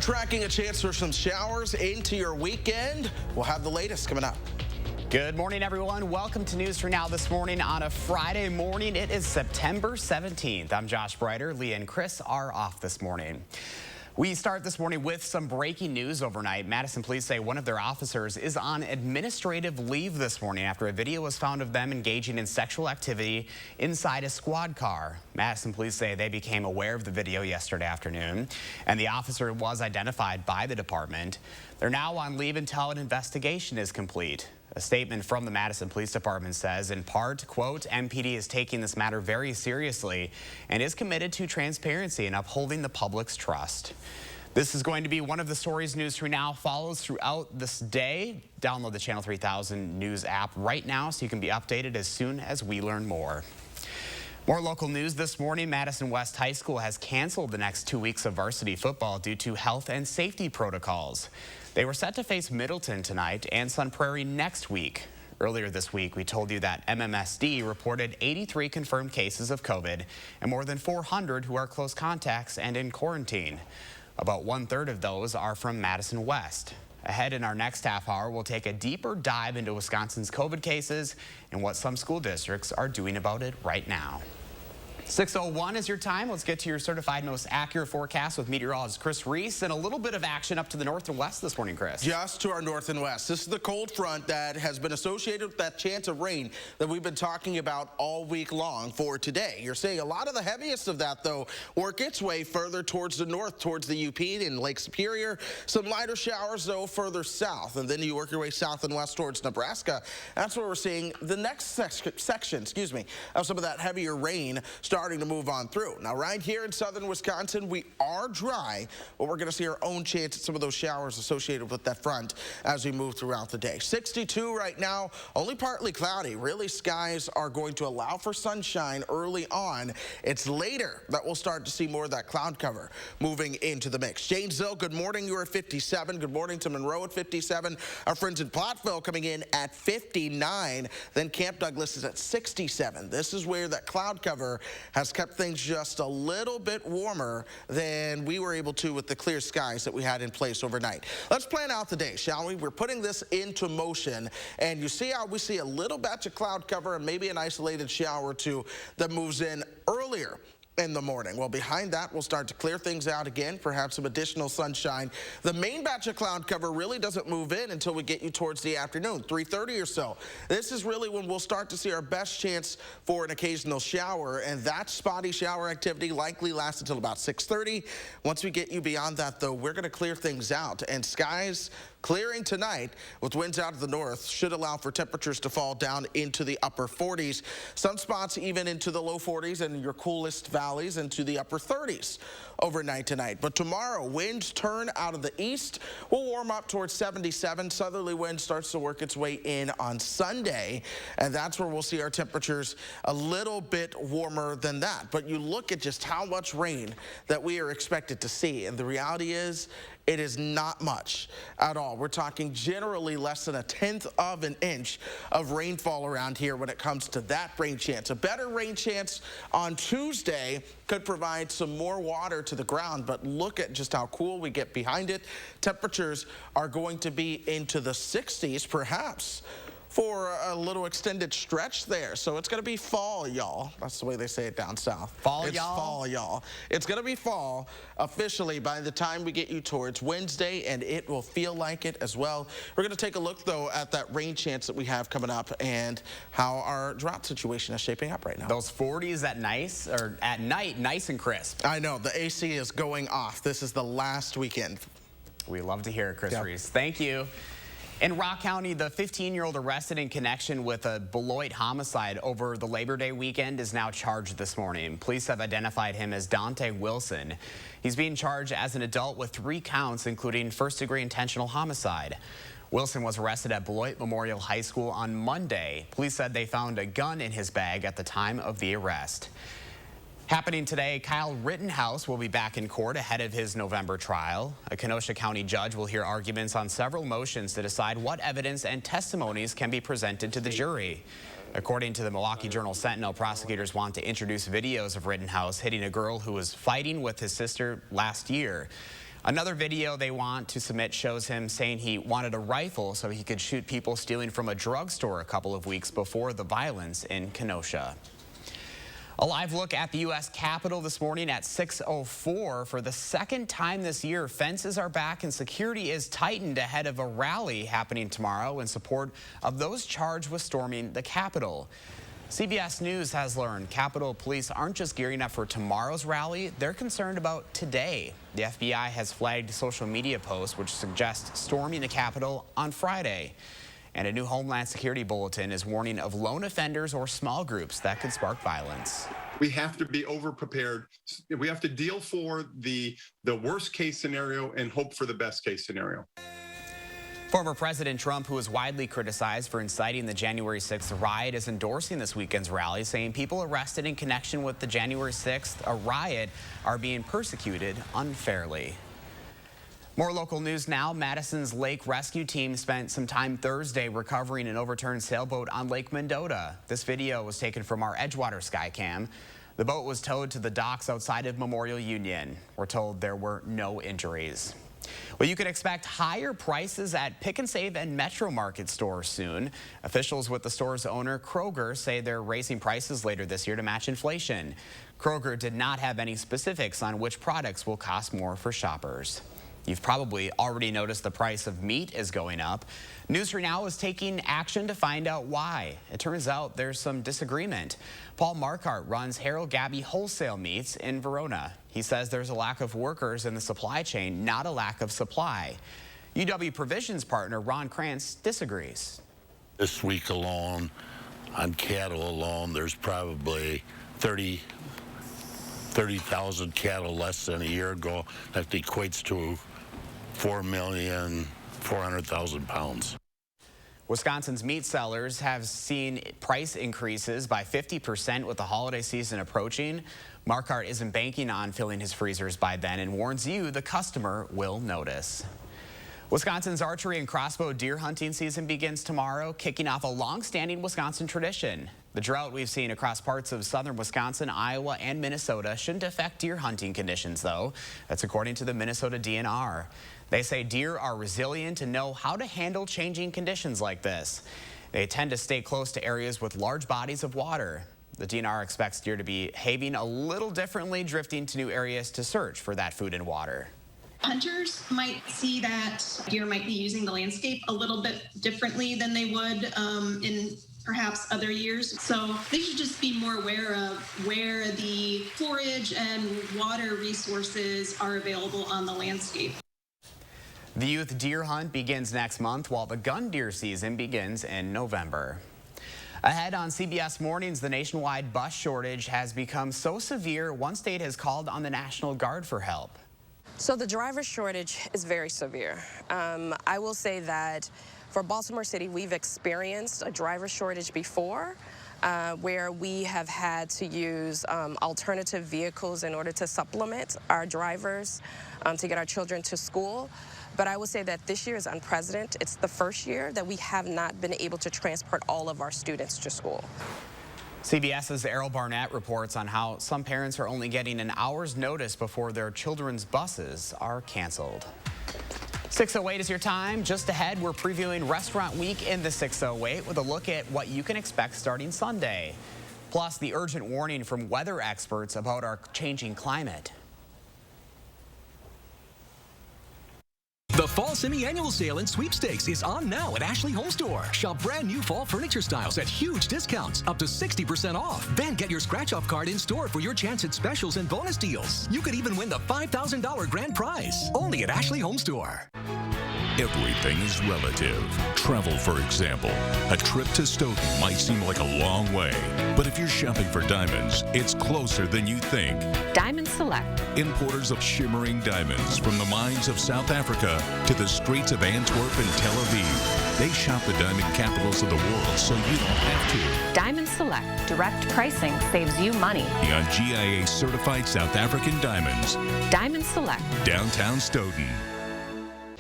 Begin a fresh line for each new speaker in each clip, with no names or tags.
tracking a chance for some showers into your weekend. We'll have the latest coming up.
Good morning, everyone. Welcome to News for Now this morning on a Friday morning. It is September 17th. I'm Josh Breiter. Leah and Chris are off this morning. We start this morning with some breaking news overnight. Madison police say one of their officers is on administrative leave this morning after a video was found of them engaging in sexual activity inside a squad car. Madison police say they became aware of the video yesterday afternoon, and the officer was identified by the department. They're now on leave until an investigation is complete. A statement from the Madison Police Department says, in part, quote, MPD is taking this matter very seriously and is committed to transparency and upholding the public's trust. This is going to be one of the stories News 3 Now follows throughout this day. Download the Channel 3000 News app right now so you can be updated as soon as we learn more. More local news this morning. Madison West High School has canceled the next 2 weeks of varsity football due to health and safety protocols. They were set to face Middleton tonight and Sun Prairie next week. Earlier this week, we told you that MMSD reported 83 confirmed cases of COVID and more than 400 who are close contacts and in quarantine. About 1/3 of those are from Madison West. Ahead in our next half hour, we'll take a deeper dive into Wisconsin's COVID cases and what some school districts are doing about it right now. 6:01 is your time. Let's get to your certified most accurate forecast with meteorologist Chris Reese, and a little bit of action up to the north and west this morning, Chris.
Just to our north and west. This is the cold front that has been associated with that chance of rain that we've been talking about all week long for today. You're seeing a lot of the heaviest of that, though, work its way further towards the north, towards the UP and Lake Superior. Some lighter showers, though, further south, and then you work your way south and west towards Nebraska. That's where we're seeing the next section, of some of that heavier rain starting to move on through. Now, right here in southern Wisconsin, we are dry, but we're going to see our own chance at some of those showers associated with that front as we move throughout the day. 62 right now, only partly cloudy. Really, skies are going to allow for sunshine early on. It's later that we'll start to see more of that cloud cover moving into the mix. Janesville, good morning. You're at 57. Good morning to Monroe at 57. Our friends in Platteville coming in at 59. Then Camp Douglas is at 67. This is where that cloud cover has kept things just a little bit warmer than we were able to with the clear skies that we had in place overnight. Let's plan out the day, shall we? We're putting this into motion, and you see how we see a little batch of cloud cover and maybe an isolated shower or two that moves in earlier in the morning. Well, behind that, we'll start to clear things out again, perhaps some additional sunshine. The main batch of cloud cover really doesn't move in until we get you towards the afternoon, 3:30 or so. This is really when we'll start to see our best chance for an occasional shower, and that spotty shower activity likely lasts until about 6:30. Once we get you beyond that, though, we're going to clear things out, and skies clearing tonight with winds out of the north should allow for temperatures to fall down into the upper 40s. Some spots even into the low 40s and your coolest valleys into the upper 30s overnight tonight. But tomorrow, winds turn out of the east. We'll warm up towards 77. Southerly wind starts to work its way in on Sunday, and that's where we'll see our temperatures a little bit warmer than that. But you look at just how much rain that we are expected to see, and the reality is it is not much at all. We're talking generally less than 1/10 of an inch of rainfall around here when it comes to that rain chance. A better rain chance on Tuesday could provide some more water to the ground, but look at just how cool we get behind it. Temperatures are going to be into the 60s, perhaps for a little extended stretch there. So it's going to be fall, y'all. That's the way they say it down south.
Fall, y'all?
It's fall, y'all. It's going to be fall officially by the time we get you towards Wednesday, and it will feel like it as well. We're going to take a look, though, at that rain chance that we have coming up and how our drought situation is shaping up right now.
Those 40s at night, nice and crisp.
I know. The AC is going off. This is the last weekend.
We love to hear it, Chris Reese. Thank you. In Rock County, the 15-year-old arrested in connection with a Beloit homicide over the Labor Day weekend is now charged this morning. Police have identified him as Dante Wilson. He's being charged as an adult with 3 counts, including first-degree intentional homicide. Wilson was arrested at Beloit Memorial High School on Monday. Police said they found a gun in his bag at the time of the arrest. Happening today, Kyle Rittenhouse will be back in court ahead of his November trial. A Kenosha County judge will hear arguments on several motions to decide what evidence and testimonies can be presented to the jury. According to the Milwaukee Journal-Sentinel, prosecutors want to introduce videos of Rittenhouse hitting a girl who was fighting with his sister last year. Another video they want to submit shows him saying he wanted a rifle so he could shoot people stealing from a drugstore a couple of weeks before the violence in Kenosha. A live look at the U.S. Capitol this morning at 6:04. For the second time this year, fences are back and security is tightened ahead of a rally happening tomorrow in support of those charged with storming the Capitol. CBS News has learned Capitol Police aren't just gearing up for tomorrow's rally, they're concerned about today. The FBI has flagged social media posts which suggest storming the Capitol on Friday. And a new Homeland Security bulletin is warning of lone offenders or small groups that could spark violence.
We have to be over-prepared. We have to deal for the worst case scenario and hope for the best case scenario.
Former President Trump, who is widely criticized for inciting the January 6th riot, is endorsing this weekend's rally, saying people arrested in connection with the January 6th riot are being persecuted unfairly. More local news now. Madison's lake rescue team spent some time Thursday recovering an overturned sailboat on Lake Mendota. This video was taken from our Edgewater Skycam. The boat was towed to the docks outside of Memorial Union. We're told there were no injuries. Well, you can expect higher prices at Pick and Save and Metro Market stores soon. Officials with the store's owner, Kroger, say they're raising prices later this year to match inflation. Kroger did not have any specifics on which products will cost more for shoppers. You've probably already noticed the price of meat is going up. News for Now is taking action to find out why. It turns out there's some disagreement. Paul Marquardt runs Harold Gabby Wholesale Meats in Verona. He says there's a lack of workers in the supply chain, not a lack of supply. UW Provisions partner Ron Krantz disagrees.
This week alone, on cattle alone, there's probably 30,000 cattle less than a year ago. That equates to 4,400,000 pounds.
Wisconsin's meat sellers have seen price increases by 50% with the holiday season approaching. Marquardt isn't banking on filling his freezers by then and warns you the customer will notice. Wisconsin's archery and crossbow deer hunting season begins tomorrow, kicking off a long-standing Wisconsin tradition. The drought we've seen across parts of southern Wisconsin, Iowa, and Minnesota shouldn't affect deer hunting conditions, though. That's according to the Minnesota DNR. They say deer are resilient and know how to handle changing conditions like this. They tend to stay close to areas with large bodies of water. The DNR expects deer to be behaving a little differently, drifting to new areas to search for that food and water.
Hunters might see that deer might be using the landscape a little bit differently than they would in perhaps other years. So they should just be more aware of where the forage and water resources are available on the landscape.
The youth deer hunt begins next month, while the gun deer season begins in November. Ahead on CBS Mornings, the nationwide bus shortage has become so severe, one state has called on the National Guard for help.
So the driver shortage is very severe. I will say that for Baltimore City, we've experienced a driver shortage before, where we have had to use alternative vehicles in order to supplement our drivers to get our children to school. But I will say that this year is unprecedented. It's the first year that we have not been able to transport all of our students to school.
CBS's Errol Barnett reports on how some parents are only getting an hour's notice before their children's buses are canceled. 6:08 is your time. Just ahead, we're previewing Restaurant Week in the 6:08 with a look at what you can expect starting Sunday. Plus, the urgent warning from weather experts about our changing climate.
The Fall Semi-Annual Sale in Sweepstakes is on now at Ashley Home Store. Shop brand new fall furniture styles at huge discounts, up to 60% off. Then get your scratch-off card in store for your chance at specials and bonus deals. You could even win the $5,000 grand prize. Only at Ashley Home Store.
Everything is relative. Travel, for example. A trip to Stoughton might seem like a long way, but if you're shopping for diamonds, it's closer than you think.
Diamond Select.
Importers of shimmering diamonds from the mines of South Africa to the streets of Antwerp and Tel Aviv. They shop the diamond capitals of the world so you don't have to.
Diamond Select. Direct pricing saves you money.
On GIA certified South African diamonds.
Diamond Select.
Downtown Stoughton.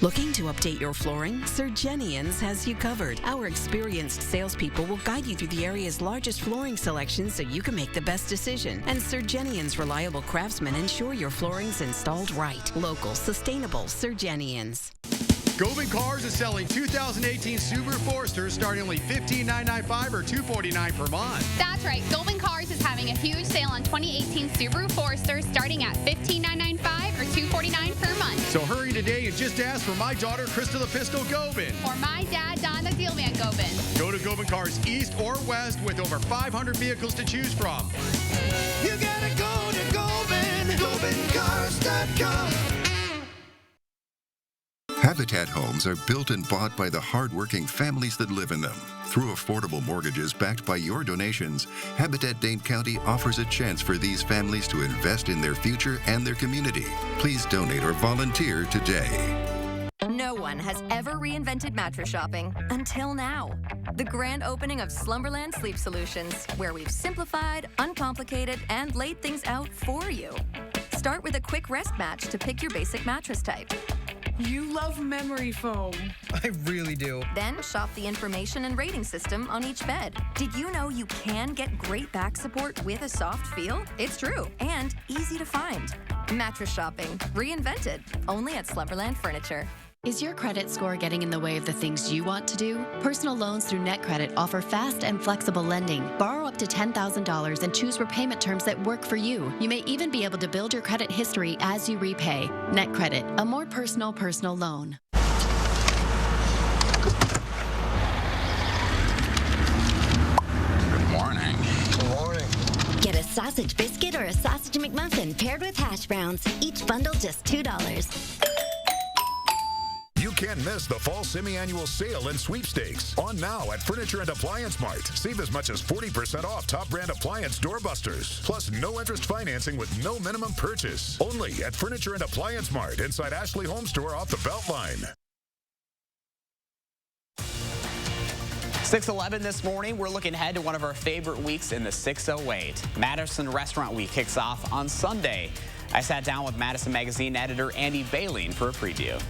Looking to update your flooring? Surgenians has you covered. Our experienced salespeople will guide you through the area's largest flooring selection so you can make the best decision. And Surgenians' reliable craftsmen ensure your flooring's installed right. Local, sustainable Surgenians.
Govan Cars is selling 2018 Subaru Foresters starting only $15,995 or $249 per month.
That's right. Govan Cars is having a huge sale on 2018 Subaru Foresters starting at $15,995 or $249 per month.
So hurry today and just ask for my daughter, Krista the Pistol Govan.
Or my dad, Don the Dealman Govan.
Go to Govan Cars East or West with over 500 vehicles to choose from.
You gotta go to Govan, GovanCars.com.
Habitat homes are built and bought by the hardworking families that live in them. Through affordable mortgages backed by your donations, Habitat Dane County offers a chance for these families to invest in their future and their community. Please donate or volunteer today.
No one has ever reinvented mattress shopping until now. The grand opening of Slumberland Sleep Solutions, where we've simplified, uncomplicated, and laid things out for you. Start with a quick rest match to pick your basic mattress type.
You love memory foam.
I really do.
Then shop the information and rating system on each bed. Did you know you can get great back support with a soft feel? It's true, and easy to find. Mattress shopping, reinvented, only at Slumberland Furniture.
Is your credit score getting in the way of the things you want to do? Personal loans through NetCredit offer fast and flexible lending. Borrow up to $10,000 and choose repayment terms that work for you. You may even be able to build your credit history as you repay. NetCredit, a more personal loan.
Good morning.
Good morning.
Get a sausage biscuit or a sausage McMuffin paired with hash browns. Each bundle just $2.
You can't miss the fall semi-annual sale and sweepstakes. On now at Furniture and Appliance Mart. Save as much as 40% off top brand appliance doorbusters. Plus no interest financing with no minimum purchase. Only at Furniture and Appliance Mart inside Ashley Home Store off the Beltline.
6:11 this morning, we're looking ahead to one of our favorite weeks in the 608. Madison Restaurant Week kicks off on Sunday. I sat down with Madison Magazine editor Andy Baleen for a preview.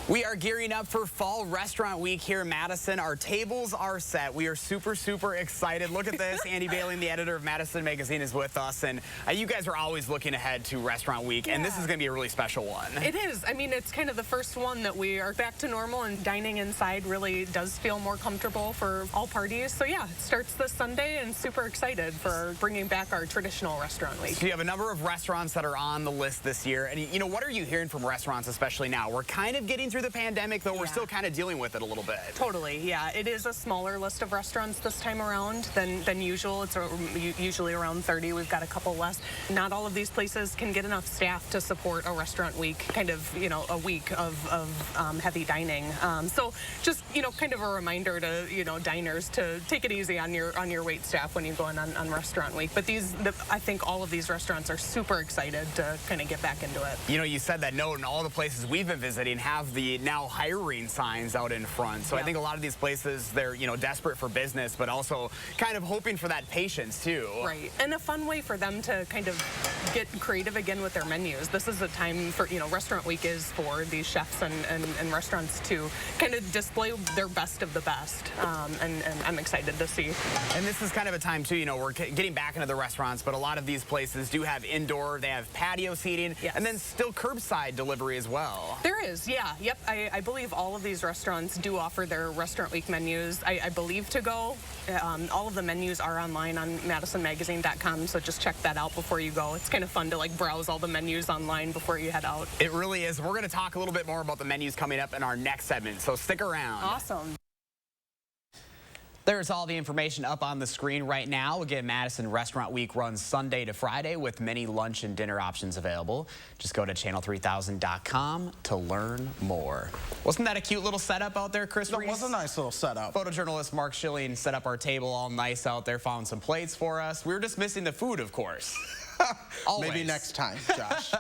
We are gearing up for Fall Restaurant Week here in Madison. Our tables are set. We are super excited. Look at this. Andy Baleen, the editor of Madison Magazine, is with us. And you guys are always looking ahead to Restaurant Week. Yeah. And this is going to be a really special one.
It is. I mean, it's kind of the first one that we are back to normal, and dining inside really does feel more comfortable for all parties. So, yeah, it starts this Sunday, and super excited for bringing back our traditional Restaurant Week.
So you have a number of restaurants that are on the list this year. And, you know, what are you hearing from restaurants, especially now? We're kind of getting through the pandemic, though. We're still kind of dealing with it a little bit.
Totally, yeah. It is a smaller list of restaurants this time around than usual. It's usually around 30. We've got a couple less. Not all of these places can get enough staff to support a restaurant week, kind of, you know, a week of heavy dining. So just, you know, kind of a reminder to, you know, diners to take it easy on your wait staff when you go in on restaurant week. But I think all of these restaurants are super excited to kind of get back into it.
You know, you said that note, and all the places we've been visiting have the now hiring signs out in front. So I think a lot of these places, they're, you know, desperate for business, but also kind of hoping for that patience too.
Right, and a fun way for them to kind of get creative again with their menus. This is a time for, you know, Restaurant Week is for these chefs and restaurants to kind of display their best of the best, and I'm excited to see.
And this is kind of a time too, you know, we're getting back into the restaurants, but a lot of these places do have indoor, they have patio seating, and then still curbside delivery as well.
There is, yeah, yep. I believe all of these restaurants do offer their Restaurant Week menus. I believe to go. All of the menus are online on MadisonMagazine.com, so just check that out before you go. It's kind of fun to like browse all the menus online before you head out.
It really is. We're going to talk a little bit more about the menus coming up in our next segment, so stick around.
Awesome.
There's all the information up on the screen right now. Again, Madison Restaurant Week runs Sunday to Friday with many lunch and dinner options available. Just go to channel3000.com to learn more. Wasn't that a cute little setup out there, Chris?
That was a nice little setup.
Photojournalist Mark Schilling set up our table all nice out there, found some plates for us. We were just missing the food, of course.
Maybe next time, Josh.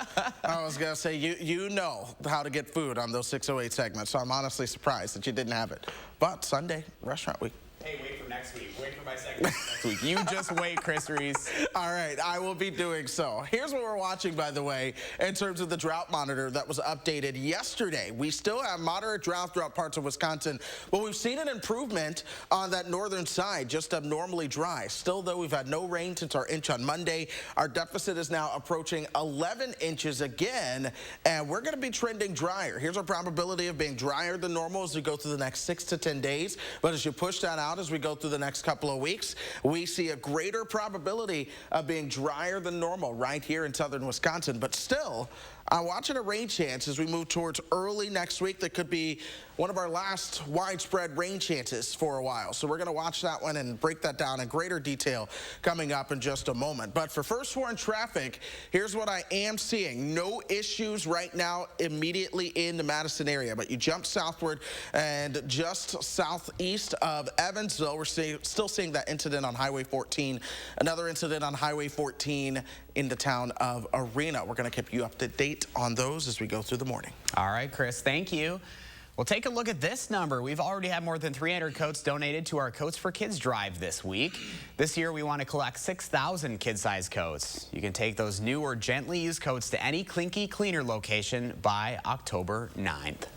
I was going to say, you know how to get food on those 608 segments, so I'm honestly surprised that you didn't have it. But Sunday, Restaurant Week.
Hey, wait for next next week. Wait for my segment next week. You just wait, Chris Reese.
All right, I will be doing so. Here's what we're watching, by the way, in terms of the drought monitor that was updated yesterday. We still have moderate drought throughout parts of Wisconsin, but we've seen an improvement on that northern side, just abnormally dry. Still, though, we've had no rain since our inch on Monday. Our deficit is now approaching 11 inches again, and we're going to be trending drier. Here's our probability of being drier than normal as we go through the next 6 to 10 days. But as you push that out as we go through the next couple of weeks, we see a greater probability of being drier than normal right here in southern Wisconsin. But still, I'm watching a rain chance as we move towards early next week. That could be one of our last widespread rain chances for a while. So we're going to watch that one and break that down in greater detail coming up in just a moment. But for first warn traffic, here's what I am seeing. No issues right now immediately in the Madison area, but you jump southward and just southeast of Evansville, we're still seeing that incident on Highway 14. Another incident on Highway 14 in the town of Arena. We're going to keep you up to date on those as we go through the morning.
All right, Chris, thank you. Well, take a look at this number. We've already had more than 300 coats donated to our Coats for Kids drive this week. This year, we want to collect 6,000 kid-sized coats. You can take those new or gently used coats to any Klinky Cleaner location by October 9th.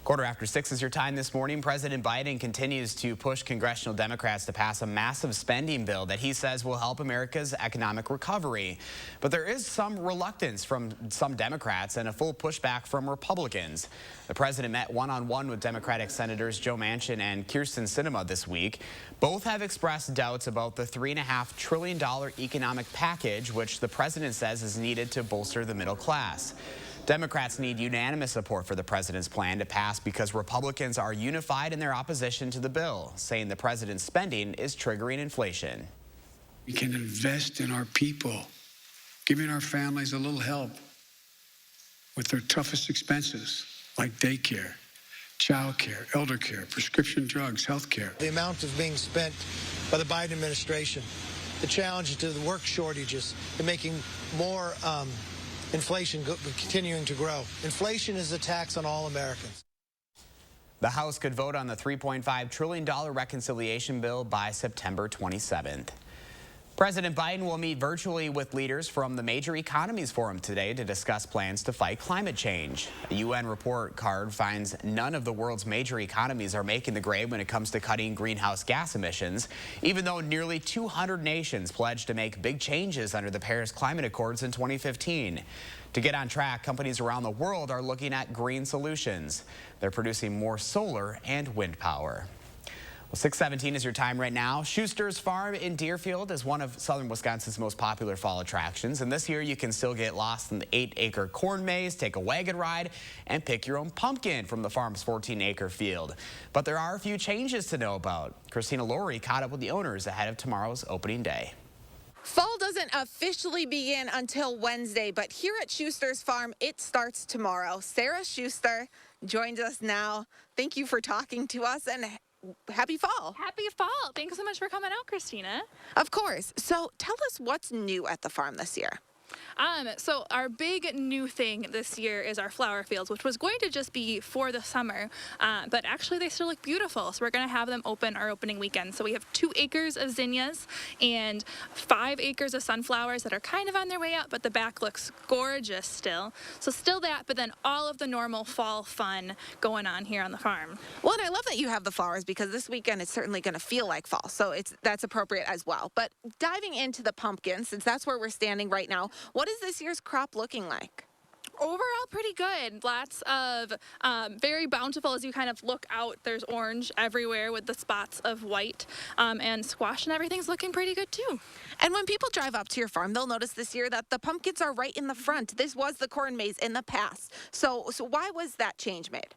6:15 is your time this morning. President Biden continues to push congressional Democrats to pass a massive spending bill that he says will help America's economic recovery. But there is some reluctance from some Democrats and a full pushback from Republicans. The president met one-on-one with Democratic Senators Joe Manchin and Kyrsten Sinema this week. Both have expressed doubts about the $3.5 trillion economic package, which the president says is needed to bolster the middle class. Democrats need unanimous support for the president's plan to pass because Republicans are unified in their opposition to the bill, saying the president's spending is triggering inflation.
We can invest in our people, giving our families a little help with their toughest expenses, like daycare, child care, elder care, prescription drugs, health care.
The amount is being spent by the Biden administration, the challenges to the work shortages, and making more inflation continuing to grow. Inflation is a tax on all Americans.
The House could vote on the $3.5 trillion reconciliation bill by September 27th. President Biden will meet virtually with leaders from the Major Economies Forum today to discuss plans to fight climate change. A UN report card finds none of the world's major economies are making the grade when it comes to cutting greenhouse gas emissions, even though nearly 200 nations pledged to make big changes under the Paris Climate Accords in 2015. To get on track, companies around the world are looking at green solutions. They're producing more solar and wind power. Well, 6:17 is your time right now. Schuster's Farm in Deerfield is one of southern Wisconsin's most popular fall attractions. And this year, you can still get lost in the 8-acre corn maze, take a wagon ride, and pick your own pumpkin from the farm's 14-acre field. But there are a few changes to know about. Christina Laurie caught up with the owners ahead of tomorrow's opening day.
Fall doesn't officially begin until Wednesday, but here at Schuster's Farm, it starts tomorrow. Sarah Schuster joins us now. Thank you for talking to us, and happy fall.
Happy fall. Thanks so much for coming out, Christina.
Of course. So tell us what's new at the farm this year.
So our big new thing this year is our flower fields, which was going to just be for the summer, but actually they still look beautiful. So we're going to have them open our opening weekend. So we have 2 acres of zinnias and 5 acres of sunflowers that are kind of on their way out, but the back looks gorgeous still. So still that, but then all of the normal fall fun going on here on the farm.
Well, and I love that you have the flowers because this weekend it's certainly going to feel like fall. So that's appropriate as well. But diving into the pumpkins, since that's where we're standing right now, what is this year's crop looking like?
Overall, pretty good. Lots of very bountiful as you kind of look out. There's orange everywhere with the spots of white, and squash and everything's looking pretty good too.
And when people drive up to your farm, they'll notice this year that the pumpkins are right in the front. This was the corn maze in the past. So why was that change made?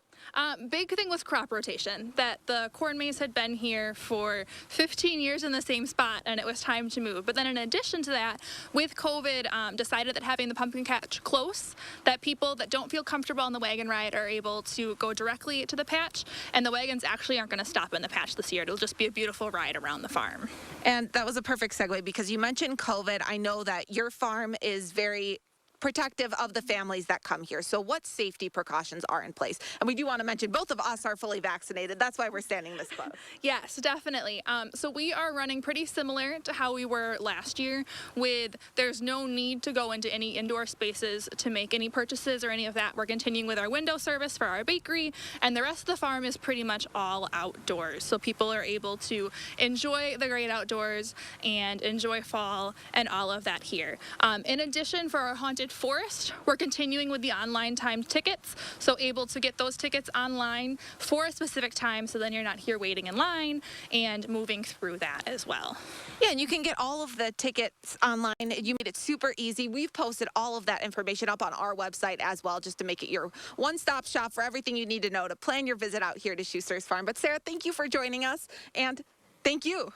Big thing was crop rotation, that the corn maze had been here for 15 years in the same spot and it was time to move. But then in addition to that, with COVID, decided that having the pumpkin patch close, that people that don't feel comfortable on the wagon ride are able to go directly to the patch, and the wagons actually aren't going to stop in the patch this year. It'll just be a beautiful ride around the farm.
And that was a perfect segue because you mentioned COVID. I know that your farm is very protective of the families that come here. So what safety precautions are in place? And we do want to mention both of us are fully vaccinated. That's why we're standing this close.
Yes, definitely. So we are running pretty similar to how we were last year, with there's no need to go into any indoor spaces to make any purchases or any of that. We're continuing with our window service for our bakery, and the rest of the farm is pretty much all outdoors. So people are able to enjoy the great outdoors and enjoy fall and all of that here. In addition, for our haunted forest, we're continuing with the online timed tickets. So able to get those tickets online for a specific time, so then you're not here waiting in line and moving through that as well.
Yeah, and you can get all of the tickets online. You made it super easy. We've posted all of that information up on our website as well, just to make it your one-stop shop for everything you need to know to plan your visit out here to Schuster's Farm. But Sarah, thank you for joining us, and thank you.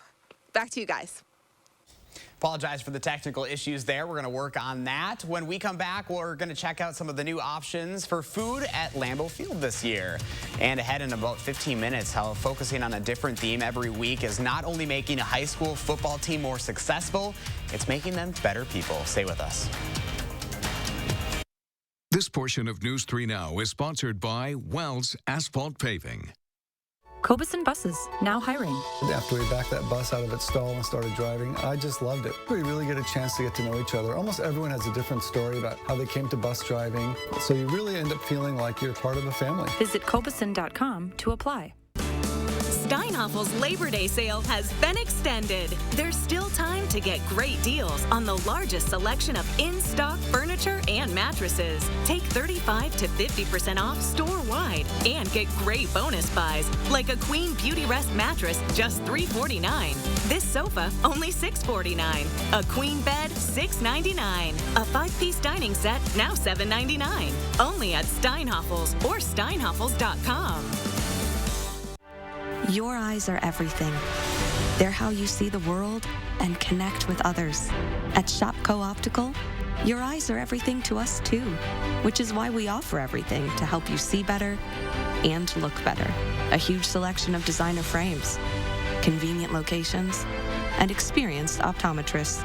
Back to you guys.
Apologize for the technical issues there. We're going to work on that. When we come back, we're going to check out some of the new options for food at Lambeau Field this year. And ahead in about 15 minutes, how focusing on a different theme every week is not only making a high school football team more successful, it's making them better people. Stay with us.
This portion of News 3 Now is sponsored by Wells Asphalt Paving.
Cobeson Buses, now hiring.
After we backed that bus out of its stall and started driving, I just loved it. We really get a chance to get to know each other. Almost everyone has a different story about how they came to bus driving, so you really end up feeling like you're part of a family.
Visit Cobeson.com to apply.
Steinhaffel's Labor Day sale has been extended. There's still time to get great deals on the largest selection of in-stock furniture and mattresses. Take 35 to 50% off store-wide and get great bonus buys like a Queen Beauty Rest mattress, just $349. This sofa, only $649. A queen bed, $699. A 5-piece dining set, now $799. Only at Steinhaffel's or steinhaffels.com.
Your eyes are everything. They're how you see the world and connect with others. At Shopco Optical, your eyes are everything to us too, which is why we offer everything to help you see better and look better. A huge selection of designer frames, convenient locations, and experienced optometrists.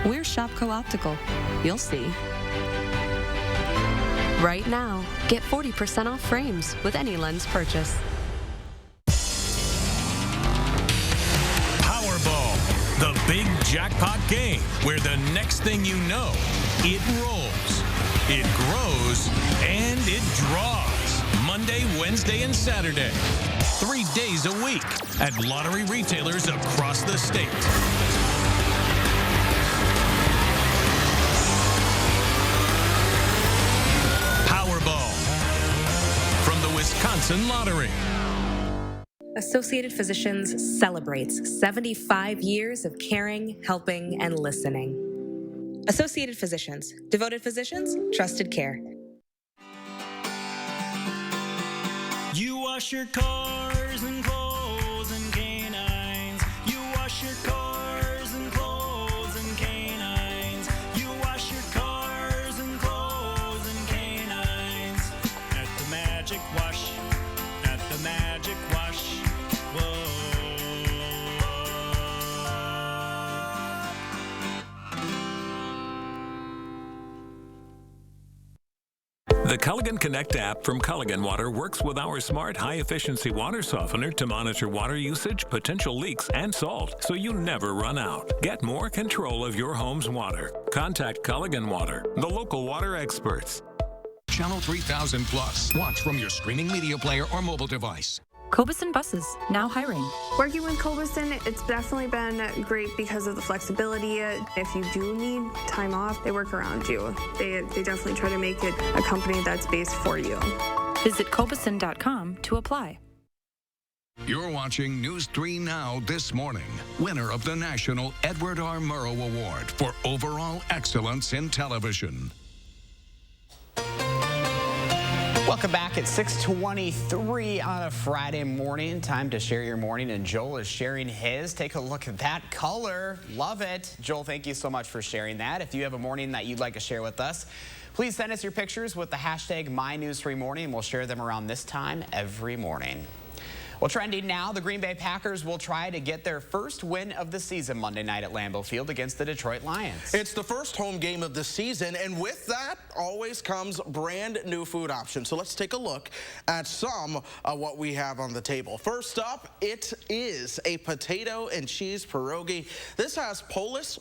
We're Shopco Optical. You'll see. Right now, get 40% off frames with any lens purchase.
The big jackpot game where the next thing you know, it rolls, it grows, and it draws. Monday, Wednesday, and Saturday. 3 days a week at lottery retailers across the state. Powerball from the Wisconsin Lottery.
Associated Physicians celebrates 75 years of caring, helping, and listening. Associated Physicians, devoted physicians, trusted care.
You wash your cars and clothes and canines. You wash your cars and clothes and canines. You wash your cars and clothes and canines. At the Magic Wash. At the Magic Wash. Whoa.
The Culligan Connect app from Culligan Water works with our smart high-efficiency water softener to monitor water usage, potential leaks, and salt, so you never run out. Get more control of your home's water. Contact Culligan Water, the local water experts.
Channel 3000 Plus. Watch from your streaming media player or mobile device.
Cobeson Buses, now hiring.
Working with Cobeson, it's definitely been great because of the flexibility. If you do need time off, they work around you. They definitely try to make it a company that's based for you.
Visit Cobeson.com to apply.
You're watching News 3 Now this morning. Winner of the National Edward R. Murrow Award for Overall Excellence in Television.
Welcome back at 6:23 on a Friday morning. Time to share your morning, and Joel is sharing his. Take a look at that color. Love it. Joel, thank you so much for sharing that. If you have a morning that you'd like to share with us, please send us your pictures with the hashtag MyNews3Morning, and we'll share them around this time every morning. Well, trending now, the Green Bay Packers will try to get their first win of the season Monday night at Lambeau Field against the Detroit Lions.
It's the first home game of the season, and with that always comes brand new food options. So let's take a look at some of what we have on the table. First up, it is a potato and cheese pierogi. This has Polish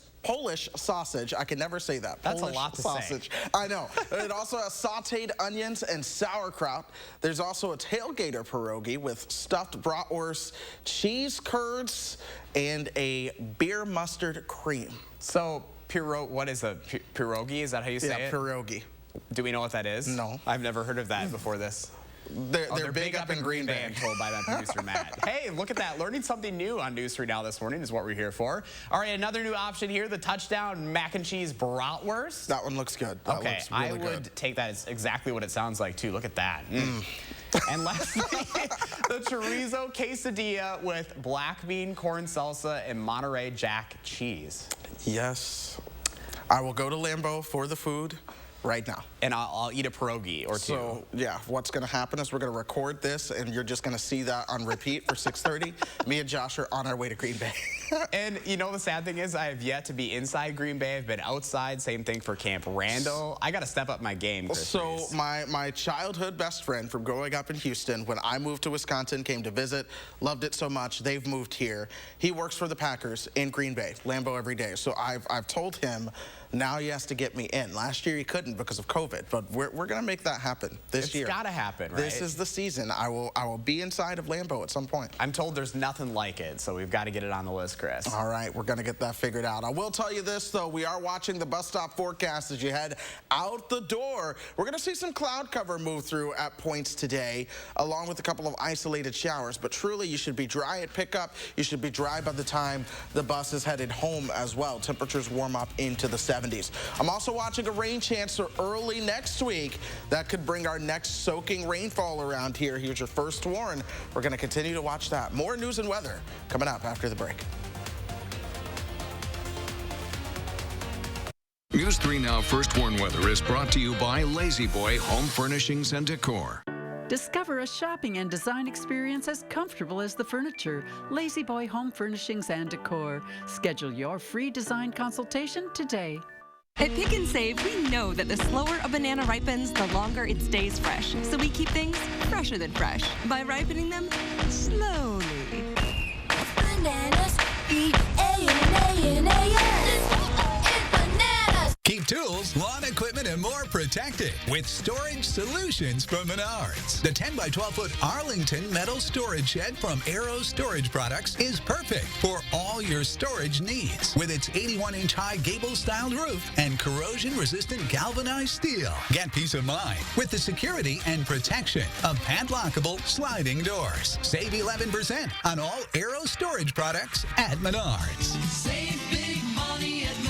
sausage. I can never say that.
That's
Polish
a lot to
sausage.
say.
I know. It also has sauteed onions and sauerkraut. There's also a tailgater pierogi with stuffed bratwurst, cheese curds, and a beer mustard cream.
So, what is a pierogi? Is that how you say it?
Yeah, pierogi.
Do we know what that is?
No.
I've never heard of that before this.
They're big up in Green Bay,
I'm told by my producer, Matt. Hey, look at that. Learning something new on News 3 Now this morning is what we're here for. All right, another new option here, the touchdown mac and cheese bratwurst.
That one looks good. That
okay,
looks really
I would
good.
take that as exactly what it sounds like, too. Look at that. And lastly, the chorizo quesadilla with black bean corn salsa and Monterey Jack cheese.
Yes. I will go to Lambeau for the food right now.
And I'll eat a pierogi or two.
So, yeah, what's going to happen is we're going to record this, and you're just going to see that on repeat for 6:30. Me and Josh are on our way to Green Bay.
And you know the sad thing is I have yet to be inside Green Bay. I've been outside. Same thing for Camp Randall. I got to step up my game, Chris.
So my childhood best friend from growing up in Houston, when I moved to Wisconsin, came to visit, loved it so much, they've moved here. He works for the Packers in Green Bay, Lambeau every day. So I've told him now he has to get me in. Last year he couldn't because of COVID, but we're going to make that happen this year.
It's got to happen, right?
This is the season. I will be inside of Lambeau at some point.
I'm told there's nothing like it, so we've got to get it on the list, Chris.
All right, we're going to get that figured out. I will tell you this, though. We are watching the bus stop forecast as you head out the door. We're going to see some cloud cover move through at points today, along with a couple of isolated showers. But truly, you should be dry at pickup. You should be dry by the time the bus is headed home as well. Temperatures warm up into the 70s. I'm also watching a rain chance for early next week. That could bring our next soaking rainfall around here. Here's your first warn. We're going to continue to watch that. More news and weather coming up after the break.
News 3 Now First Warn Weather is brought to you by Lazy Boy Home Furnishings and Decor.
Discover a shopping and design experience as comfortable as the furniture. Lazy Boy Home Furnishings and Decor. Schedule your free design consultation today.
At Pick and Save, we know that the slower a banana ripens, the longer it stays fresh. So we keep things fresher than fresh by ripening them slowly.
Bananas,
Keep tools, lawn equipment, and more protected with Storage Solutions from Menards. The 10-by-12-foot Arlington metal storage shed from Aero Storage Products is perfect for all your storage needs. With its 81-inch high gable-styled roof and corrosion-resistant galvanized steel, get peace of mind with the security and protection of padlockable sliding doors. Save 11% on all Aero Storage products at Menards.
Save big money at Menards.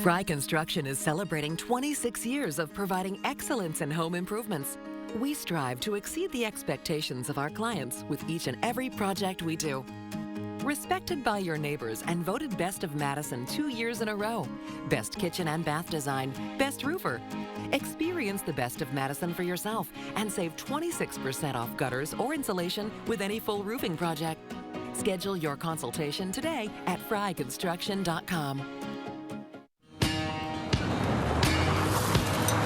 Fry Construction is celebrating 26 years of providing excellence in home improvements. We strive to exceed the expectations of our clients with each and every project we do. Respected by your neighbors and voted Best of Madison 2 years in a row. Best Kitchen and Bath Design, Best Roofer. Experience the Best of Madison for yourself and save 26% off gutters or insulation with any full roofing project. Schedule your consultation today at fryconstruction.com.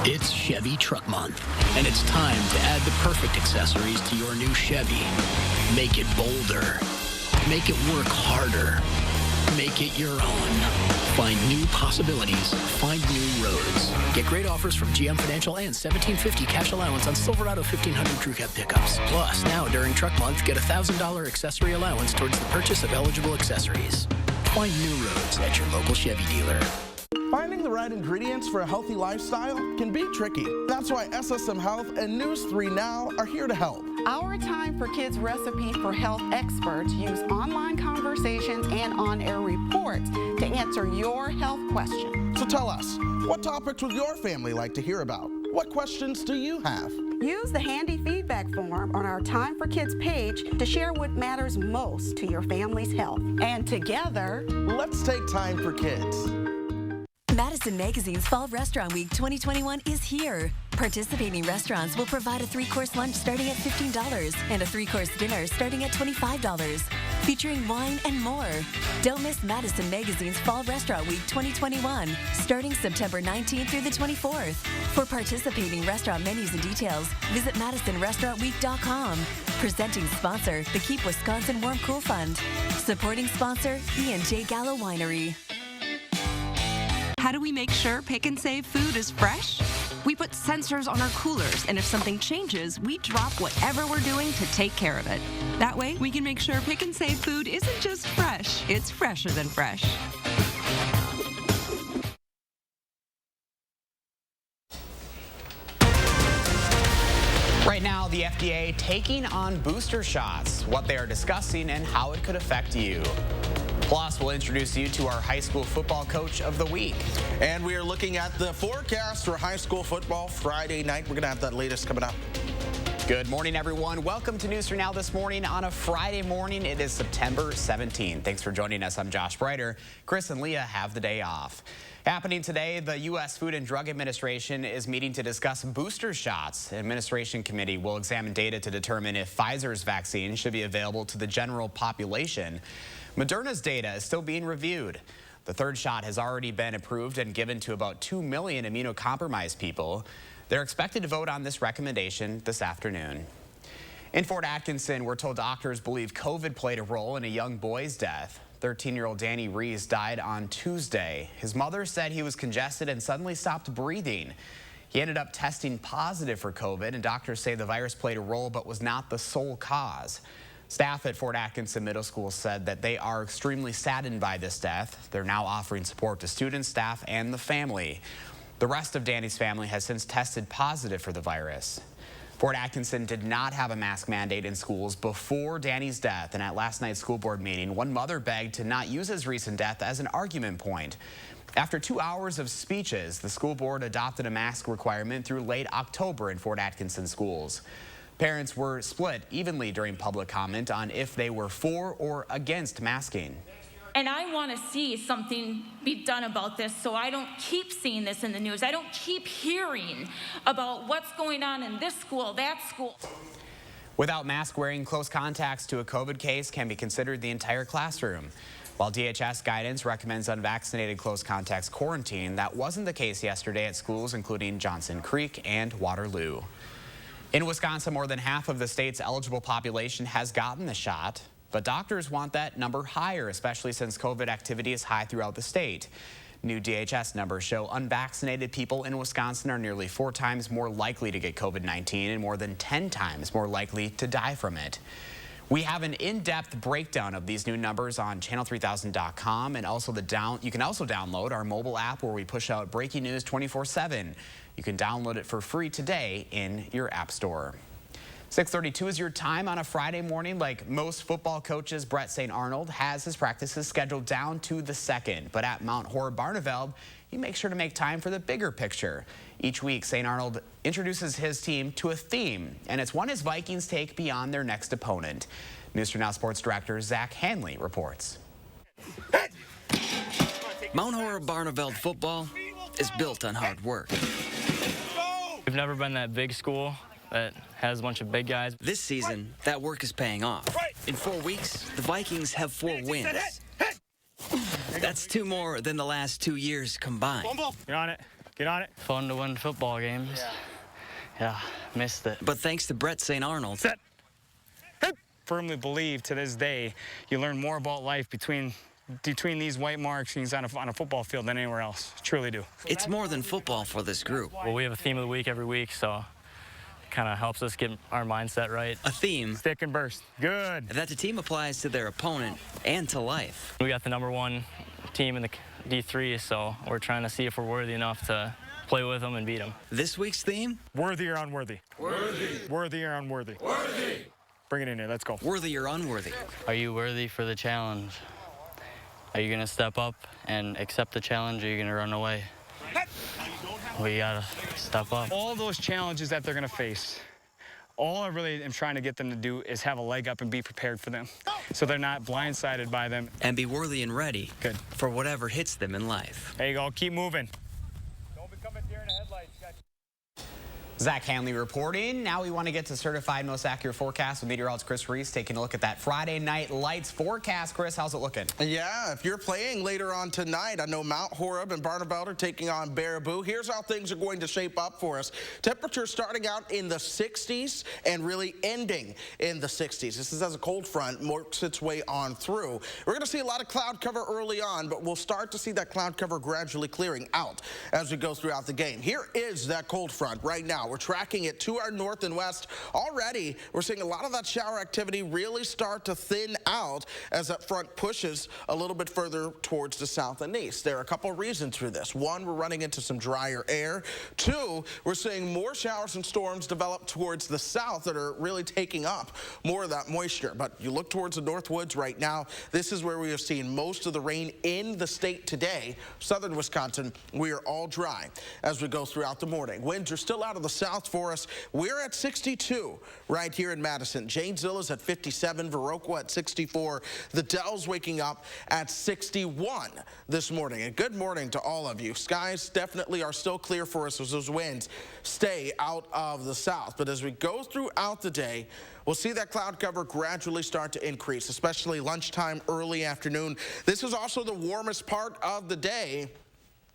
It's Chevy Truck Month, and it's time to add the perfect accessories to your new Chevy. Make it bolder. Make it work harder. Make it your own. Find new possibilities. Find new roads. Get great offers from GM Financial and $1,750 cash allowance on Silverado 1500 Crew Cab pickups. Plus, now during Truck Month, get a $1,000 accessory allowance towards the purchase of eligible accessories. Find new roads at your local Chevy dealer.
Finding the right ingredients for a healthy lifestyle can be tricky. That's why SSM Health and News 3 Now are here to help.
Our Time for Kids recipe for health experts use online conversations and on-air reports to answer your health questions.
So tell us, what topics would your family like to hear about? What questions do you have?
Use the handy feedback form on our Time for Kids page to share what matters most to your family's health. And together,
let's take time for kids.
Madison Magazine's Fall Restaurant Week 2021 is here.
Participating restaurants will provide a 3-course lunch starting at $15 and a 3-course dinner starting at $25, featuring wine and more. Don't miss Madison Magazine's Fall Restaurant Week 2021, starting September 19th through the 24th. For participating restaurant menus and details, visit MadisonRestaurantWeek.com. Presenting sponsor, the Keep Wisconsin Warm Cool Fund. Supporting sponsor, E&J Gallo Winery.
How do we make sure Pick and Save food is fresh? We put sensors on our coolers, and if something changes, we drop whatever we're doing to take care of it. That way, we can make sure Pick and Save food isn't just fresh, it's fresher than fresh.
Right now, the FDA taking on booster shots, what they are discussing, and how it could affect you. Plus, we'll introduce you to our high school football coach of the week.
And we are looking at the forecast for high school football Friday night. We're going to have that latest coming up.
Good morning, everyone. Welcome to News for Now this morning on a Friday morning. It is September 17th. Thanks for joining us. I'm Josh Breiter. Chris and Leah have the day off. Happening today, the U.S. Food and Drug Administration is meeting to discuss booster shots. The administration committee will examine data to determine if Pfizer's vaccine should be available to the general population. Moderna's data is still being reviewed. The third shot has already been approved and given to about 2 million immunocompromised people. They're expected to vote on this recommendation this afternoon. In Fort Atkinson, we're told doctors believe COVID played a role in a young boy's death. 13-year-old Danny Reese died on Tuesday. His mother said he was congested and suddenly stopped breathing. He ended up testing positive for COVID, and doctors say the virus played a role but was not the sole cause. Staff at Fort Atkinson Middle School said that they are extremely saddened by this death. They're now offering support to students, staff, and the family. The rest of Danny's family has since tested positive for the virus. Fort Atkinson did not have a mask mandate in schools before Danny's death, and at last night's school board meeting, one mother begged to not use his recent death as an argument point. After 2 hours of speeches, the school board adopted a mask requirement through late October in Fort Atkinson schools. Parents were split evenly during public comment on if they were for or against masking.
And I want to see something be done about this so I don't keep seeing this in the news. I don't keep hearing about what's going on in this school, that school.
Without mask wearing, close contacts to a COVID case can be considered the entire classroom. While DHS guidance recommends unvaccinated close contacts quarantine, that wasn't the case yesterday at schools including Johnson Creek and Waterloo. In Wisconsin, more than half of the state's eligible population has gotten the shot, but doctors want that number higher, especially since COVID activity is high throughout the state. New DHS numbers show unvaccinated people in Wisconsin are nearly 4 times more likely to get COVID-19 and more than 10 times more likely to die from it. We have an in-depth breakdown of these new numbers on channel3000.com, and also you can also download our mobile app where we push out breaking news 24/7. You can download it for free today in your app store. 6:32 is your time on a Friday morning. Like most football coaches, Brett St. Arnold has his practices scheduled down to the second. But at Mount Horeb Barneveld, he makes sure to make time for the bigger picture. Each week, St. Arnold introduces his team to a theme, and it's one his Vikings take beyond their next opponent. News 4 Now Sports Director Zach Hanley reports.
Mount Horeb Barneveld football is built on hard work.
We've never been that big school that has a bunch of big guys.
This season, that work is paying off. In 4 weeks, the Vikings have 4 wins. That's 2 more than the last 2 years combined.
Get on it. Get on it. Fun to win football games. Yeah, missed it.
But thanks to Brett St. Arnold.
Firmly believe to this day, you learn more about life between these white markings on a football field than anywhere else. Truly do.
It's more than football for this group.
Well, we have a theme of the week every week, so it kind of helps us get our mindset right.
A theme.
Stick and burst. Good.
That the team applies to their opponent and to life.
We got the #1 team in the D3, so we're trying to see if we're worthy enough to play with them and beat them.
This week's theme?
Worthy or unworthy? Worthy. Worthy or unworthy? Worthy. Bring it in here. Let's go.
Worthy or unworthy?
Are you worthy for the challenge? Are you going to step up and accept the challenge, or are you going to run away? We got to step up. All those challenges that they're going to face, all I really am trying to get them to do is have a leg up and be prepared for them, so they're not blindsided by them.
And be worthy and ready.
Good.
For whatever hits them in life.
There you go. Keep moving. Don't become a deer in the headlights.
Zach Hanley reporting. Now we want to get to certified most accurate forecast with meteorologist Chris Reese taking a look at that Friday night lights forecast. Chris, how's it looking?
Yeah, if you're playing later on tonight, I know Mount Horeb and Barneveld are taking on Baraboo. Here's how things are going to shape up for us. Temperatures starting out in the 60s and really ending in the 60s. This is as a cold front works its way on through. We're going to see a lot of cloud cover early on, but we'll start to see that cloud cover gradually clearing out as we go throughout the game. Here is that cold front right now. We're tracking it to our north and west. Already, we're seeing a lot of that shower activity really start to thin out as that front pushes a little bit further towards the south and east. There are a couple of reasons for this. One, we're running into some drier air. Two, we're seeing more showers and storms develop towards the south that are really taking up more of that moisture. But you look towards the Northwoods right now, this is where we have seen most of the rain in the state today. Southern Wisconsin, we are all dry as we go throughout the morning. Winds are still out of the south for us. We're at 62 right here in Madison. Janesville is at 57, Viroqua at 64. The Dells waking up at 61 this morning. And good morning to all of you. Skies definitely are still clear for us as those winds stay out of the south. But as we go throughout the day, we'll see that cloud cover gradually start to increase, especially lunchtime, early afternoon. This is also the warmest part of the day.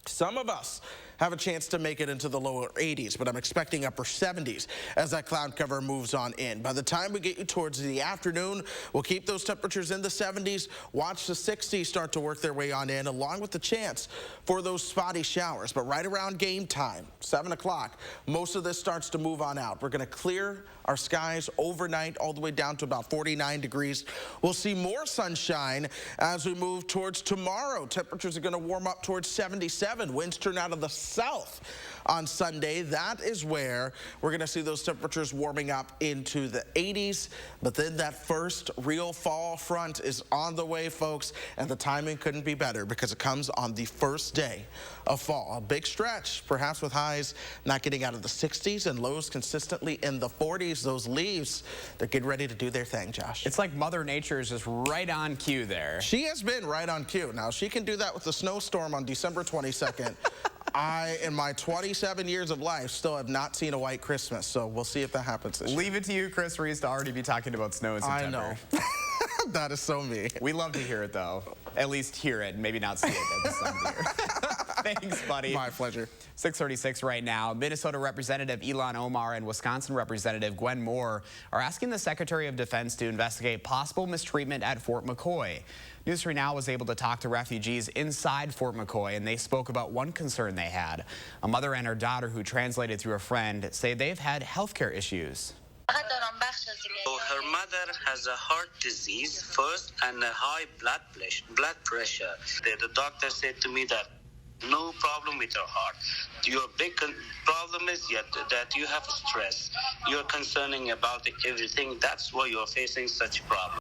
Some of us have a chance to make it into the lower 80s, but I'm expecting upper 70s as that cloud cover moves on in. By the time we get you towards the afternoon, we'll keep those temperatures in the 70s. Watch the 60s start to work their way on in, along with the chance for those spotty showers. But right around game time, 7 o'clock, most of this starts to move on out. We're going to clear our skies overnight all the way down to about 49 degrees. We'll see more sunshine as we move towards tomorrow. Temperatures are going to warm up towards 77. Winds turn out of the south on Sunday. That is where we're going to see those temperatures warming up into the 80s. But then that first real fall front is on the way, folks, and the timing couldn't be better because it comes on the first day of fall. A big stretch, perhaps with highs not getting out of the 60s and lows consistently in the 40s. Those leaves, they're getting ready to do their thing, Josh.
It's like Mother Nature is just right on cue there.
She has been right on cue. Now, she can do that with the snowstorm on December 22nd. I, in my 27 years of life, still have not seen a white Christmas, so we'll see if that happens this year.
Leave it to you, Chris Reese, to already be talking about snow in September.
I know. That is so me.
We love to hear it, though. At least hear it, maybe not see it at this time of year. Thanks, buddy.
My pleasure.
6:36 right now. Minnesota Representative Elon Omar and Wisconsin Representative Gwen Moore are asking the Secretary of Defense to investigate possible mistreatment at Fort McCoy. News 3 Now was able to talk to refugees inside Fort McCoy, and they spoke about one concern they had. A mother and her daughter, who translated through a friend, say they've had health care issues.
So her mother has a heart disease first and a high blood pressure. The doctor said to me that no problem with your heart. Your big problem is that you have stress. You're concerning about everything. That's why you're facing such a problem.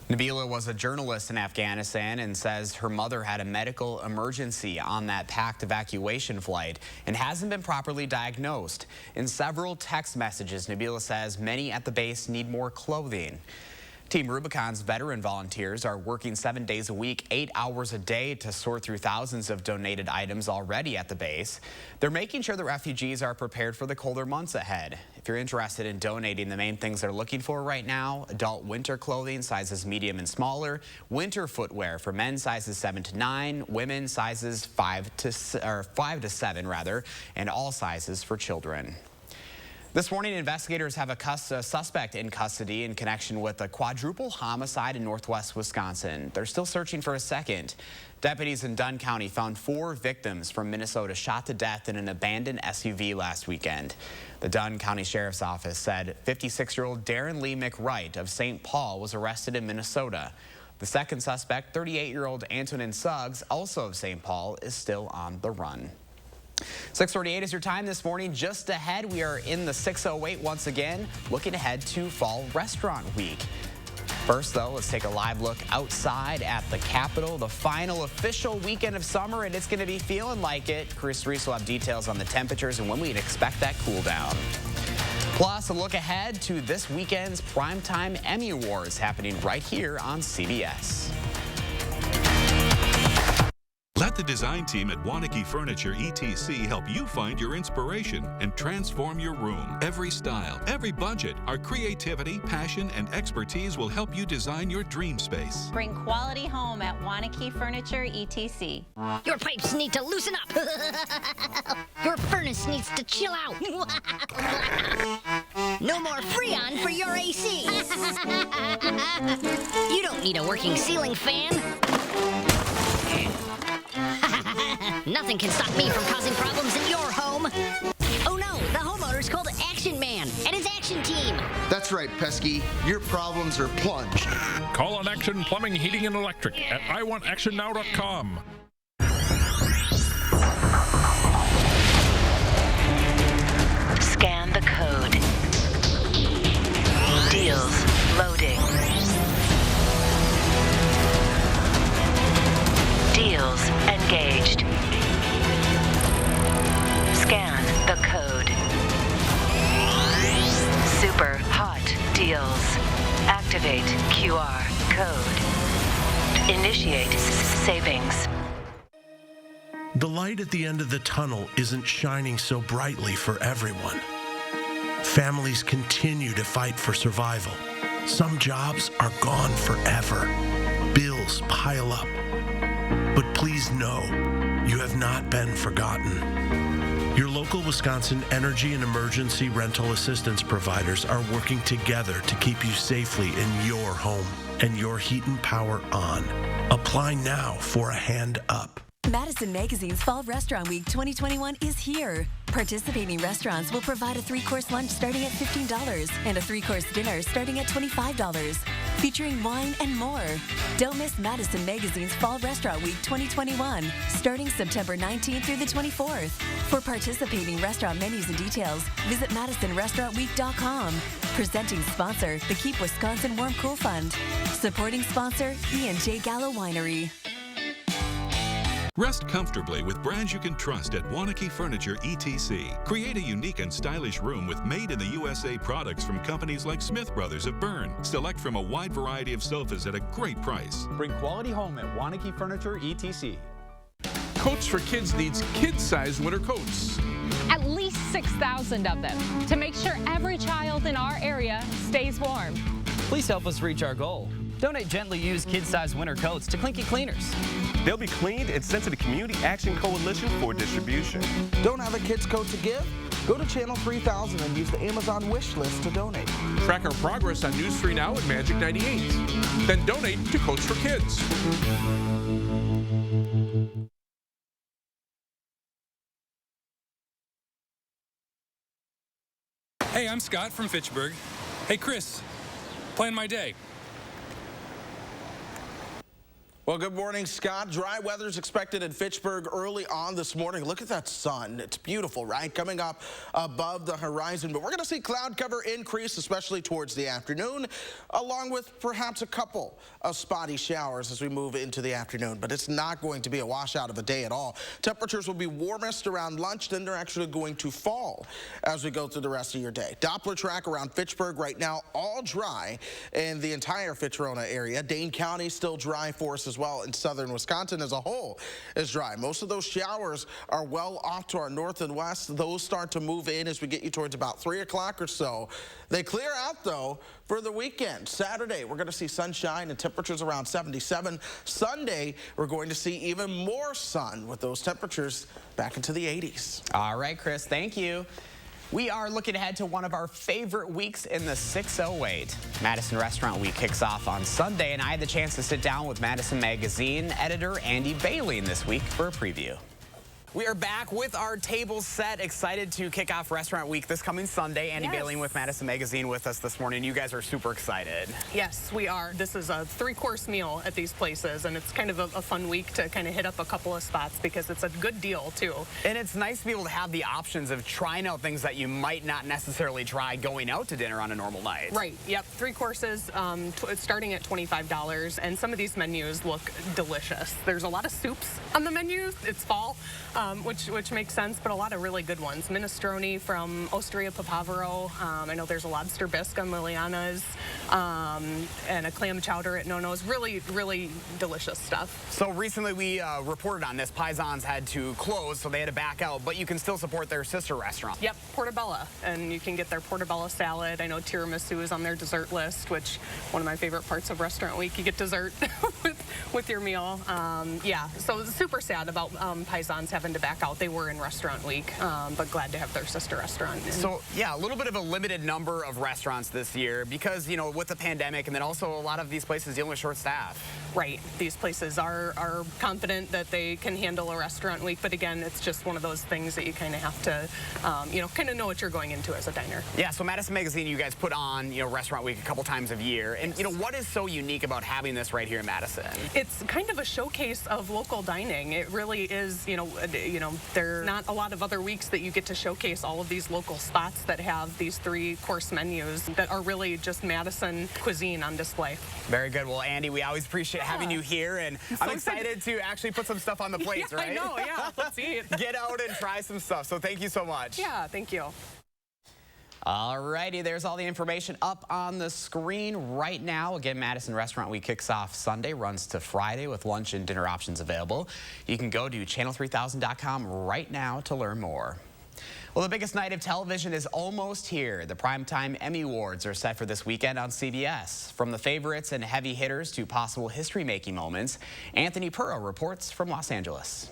Nabila was a journalist in Afghanistan and says her mother had a medical emergency on that packed evacuation flight and hasn't been properly diagnosed. In several text messages, Nabila says many at the base need more clothing. Team Rubicon's veteran volunteers are working 7 days a week, 8 hours a day to sort through thousands of donated items already at the base. They're making sure the refugees are prepared for the colder months ahead. If you're interested in donating, the main things they're looking for right now: adult winter clothing, sizes medium and smaller, winter footwear for men sizes 7 to 9, women sizes 5 to 7 rather, and all sizes for children. This morning, investigators have a suspect in custody in connection with a quadruple homicide in northwest Wisconsin. They're still searching for a second. Deputies in Dunn County found 4 victims from Minnesota shot to death in an abandoned SUV last weekend. The Dunn County Sheriff's Office said 56-year-old Darren Lee McWright of St. Paul was arrested in Minnesota. The second suspect, 38-year-old Antonin Suggs, also of St. Paul, is still on the run. 6:38 is your time this morning. Just ahead, we are in the 6:08 once again, looking ahead to Fall Restaurant Week. First, though, let's take a live look outside at the Capitol, the final official weekend of summer, and it's going to be feeling like it. Chris Reese will have details on the temperatures and when we'd expect that cool down. Plus, a look ahead to this weekend's Primetime Emmy Awards happening right here on CBS.
Let
the design team at Wanakee Furniture ETC help you find your inspiration and transform your room. Every style, every budget, our creativity, passion, and expertise will help you design your dream space.
Bring quality home at Wanakee Furniture ETC.
Your pipes need to loosen up. Your furnace needs to chill out. No more Freon for your AC. You don't need a working ceiling fan. Nothing can stop me from causing problems in your home. Oh no, the homeowner's called Action Man and his action team.
That's right, Pesky. Your problems are plunged.
Call on Action Plumbing, Heating, and Electric at iwantactionnow.com.
Scan the code. Deals loading. Deals engaged. Scan the code. Super hot deals. Activate QR code. Initiate savings.
The light at the end of the tunnel isn't shining so brightly for everyone. Families continue to fight for survival. Some jobs are gone forever. Bills pile up. But please know, you have not been forgotten. Your local Wisconsin energy and emergency rental assistance providers are working together to keep you safely in your home and your heat and power on. Apply now for a hand up.
Madison Magazine's Fall Restaurant Week 2021 is here. Participating restaurants will provide a 3-course lunch starting at $15 and a 3-course dinner starting at $25, featuring wine and more. Don't miss Madison Magazine's Fall Restaurant Week 2021, starting September 19th through the 24th. For participating restaurant menus and details, visit MadisonRestaurantWeek.com. Presenting sponsor, the Keep Wisconsin Warm Cool Fund. Supporting sponsor, E&J Gallo Winery.
Rest comfortably with brands you can trust at Wanakee Furniture ETC. Create a unique and stylish room with made-in-the-USA products from companies like Smith Brothers of Bern. Select from a wide variety of sofas at a great price.
Bring quality home at Wanakee Furniture ETC.
Coats for Kids needs kid-sized winter coats.
At least 6,000 of them to make sure every child in our area stays warm.
Please help us reach our goal. Donate gently used kid-sized winter coats to Clinky Cleaners.
They'll be cleaned and sent to the Community Action Coalition for distribution.
Don't have a kid's coat to give? Go to Channel 3000 and use the Amazon wish list to donate.
Track our progress on News 3 Now and Magic 98. Then donate to Coats for Kids.
Hey, I'm Scott from Fitchburg. Hey, Chris, plan my day.
Well, good morning, Scott. Dry weather is expected in Fitchburg early on this morning. Look at that sun. It's beautiful, right? Coming up above the horizon. But we're going to see cloud cover increase, especially towards the afternoon, along with perhaps a couple of spotty showers as we move into the afternoon. But it's not going to be a washout of a day at all. Temperatures will be warmest around lunch, then they're actually going to fall as we go through the rest of your day. Doppler track around Fitchburg right now, all dry in the entire Fitch-Rona area. Dane County still dry for us as well, and southern Wisconsin as a whole is dry. Most of those showers are well off to our north and west. Those start to move in as we get you towards about 3 o'clock or so. They clear out, though, for the weekend. Saturday, we're going to see sunshine and temperatures around 77. Sunday, we're going to see even more sun with those temperatures back into the 80s.
All right, Chris, thank you. We are looking ahead to one of our favorite weeks in the 608. Madison Restaurant Week kicks off on Sunday, and I had the chance to sit down with Madison Magazine editor Andy Bailey this week for a preview. We are back with our tables set, excited to kick off Restaurant Week this coming Sunday. Andy Bailey with Madison Magazine with us this morning. You guys are super excited.
Yes, we are. This is a 3-course meal at these places, and it's kind of a fun week to kind of hit up a couple of spots because it's a good deal, too.
And it's nice to be able to have the options of trying out things that you might not necessarily try going out to dinner on a normal night.
Right, yep. 3 courses starting at $25, and some of these menus look delicious. There's a lot of soups on the menu. It's fall. which makes sense, but a lot of really good ones. Minestrone from Osteria Papavero. I know there's a lobster bisque on Liliana's, and a clam chowder at Nono's. Really, really delicious stuff.
So recently we reported on this. Paisans had to close, so they had to back out, but you can still support their sister restaurant.
Yep, Portobello, and you can get their Portobello salad. I know tiramisu is on their dessert list, which one of my favorite parts of Restaurant Week. You get dessert with your meal. Yeah, so super sad about Paisans having to back out. They were in Restaurant Week, but glad to have their sister restaurant.
So yeah, a little bit of a limited number of restaurants this year because, you know, with the pandemic, and then also a lot of these places dealing with short staff.
Right, these places are confident that they can handle a Restaurant Week, but again, it's just one of those things that you kind of have to, you know, kind of know what you're going into as a diner.
Yeah, so Madison Magazine, you guys put on, you know, Restaurant Week a couple times a year, and you know, what is so unique about having this right here in Madison?
It's kind of a showcase of local dining. It really is, you know, there are not a lot of other weeks that you get to showcase all of these local spots that have these 3-course menus that are really just Madison cuisine on display.
Very good. Well, Andy, we always appreciate having you here, and I'm excited to actually put some stuff on the plates, right?
I know, yeah. Let's eat.
Get out and try some stuff. So thank you so much.
Yeah, thank you.
Alrighty, there's all the information up on the screen right now. Again, Madison Restaurant Week kicks off Sunday, runs to Friday with lunch and dinner options available. You can go to channel3000.com right now to learn more. Well, the biggest night of television is almost here. The Primetime Emmy Awards are set for this weekend on CBS. From the favorites and heavy hitters to possible history-making moments, Anthony Purro reports from Los Angeles.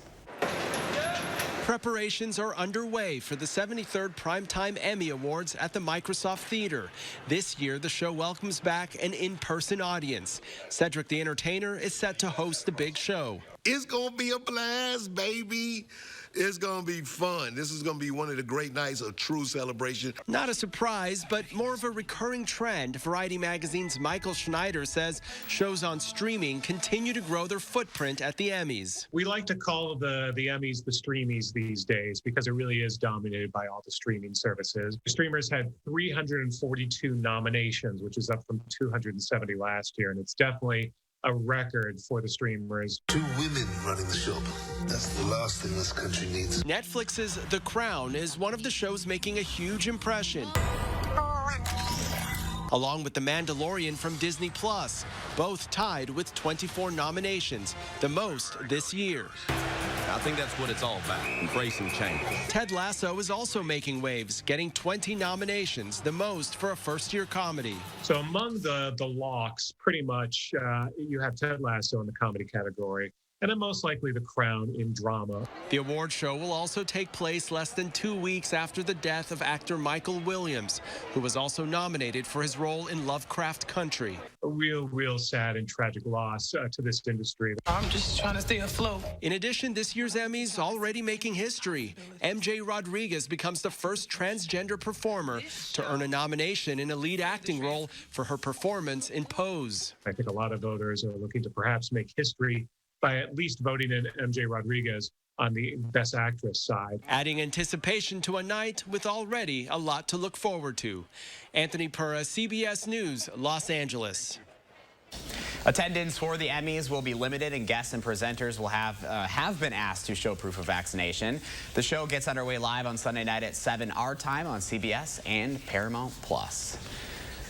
Preparations are underway for the 73rd Primetime Emmy Awards at the Microsoft Theater. This year, the show welcomes back an in-person audience. Cedric the Entertainer is set to host the big show.
It's going to be a blast, baby. It's going to be fun. This is going to be one of the great nights of true celebration.
Not a surprise, but more of a recurring trend. Variety Magazine's Michael Schneider says shows on streaming continue to grow their footprint at the Emmys.
We like to call the Emmys the Streamies these days because it really is dominated by all the streaming services. The streamers had 342 nominations, which is up from 270 last year, and it's definitely a record for the streamers.
2 women running the show. That's the last thing this country needs.
Netflix's The Crown is one of the shows making a huge impression, along with The Mandalorian from Disney+, both tied with 24 nominations, the most this year.
I think that's what it's all about, embracing change.
Ted Lasso is also making waves, getting 20 nominations, the most for a first-year comedy.
So among the locks, pretty much, you have Ted Lasso in the comedy category, and then most likely The Crown in drama.
The award show will also take place less than 2 weeks after the death of actor Michael Williams, who was also nominated for his role in Lovecraft Country.
A real sad and tragic loss to this industry.
I'm just trying to stay afloat.
In addition, this year's Emmys already making history. MJ Rodriguez becomes the first transgender performer to earn a nomination in a lead acting role for her performance in Pose.
I think a lot of voters are looking to perhaps make history by at least voting in MJ Rodriguez on the Best Actress side.
Adding anticipation to a night with already a lot to look forward to. Anthony Purra, CBS News, Los Angeles.
Attendance for the Emmys will be limited, and guests and presenters will have been asked to show proof of vaccination. The show gets underway live on Sunday night at 7 our time on CBS and Paramount+.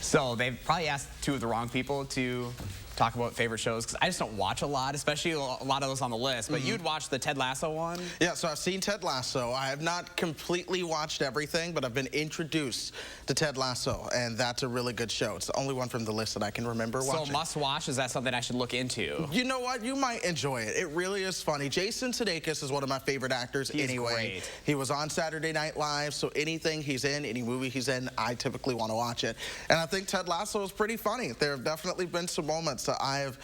So they've probably asked 2 of the wrong people to talk about favorite shows, because I just don't watch a lot, especially a lot of those on the list. But you'd watch the Ted Lasso one?
Yeah, so I've seen Ted Lasso. I have not completely watched everything, but I've been introduced to Ted Lasso, and that's a really good show. It's the only one from the list that I can remember watching.
So must watch, is that something I should look into?
You know what? You might enjoy it. It really is funny. Jason Sudeikis is one of my favorite actors anyway.
Great.
He was on Saturday Night Live, so anything he's in, any movie he's in, I typically want to watch it. And I think Ted Lasso is pretty funny. There have definitely been some moments that I have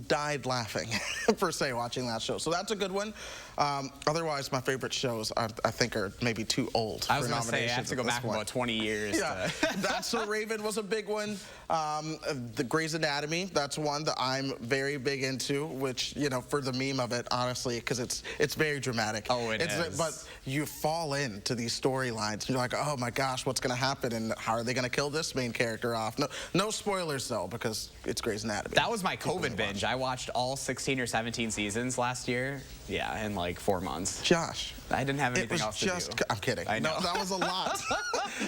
died laughing, per se, watching that show. So that's a good one. Otherwise, my favorite shows, I think, are maybe too old
I was
for
going to say, I have to go back about 20 years.
Yeah, That's So Raven was a big one. The Grey's Anatomy, that's one that I'm very big into, which, you know, for the meme of it, honestly, because it's very dramatic.
Oh, it is.
But you fall into these storylines. You're like, oh my gosh, what's going to happen, and how are they going to kill this main character off? No spoilers, though, because it's Grey's Anatomy.
That was my COVID binge. I watched all 16 or 17 seasons last year. Yeah, in like 4 months.
Josh.
I didn't have anything else to do.
I'm kidding.
I know.
No, that was a lot.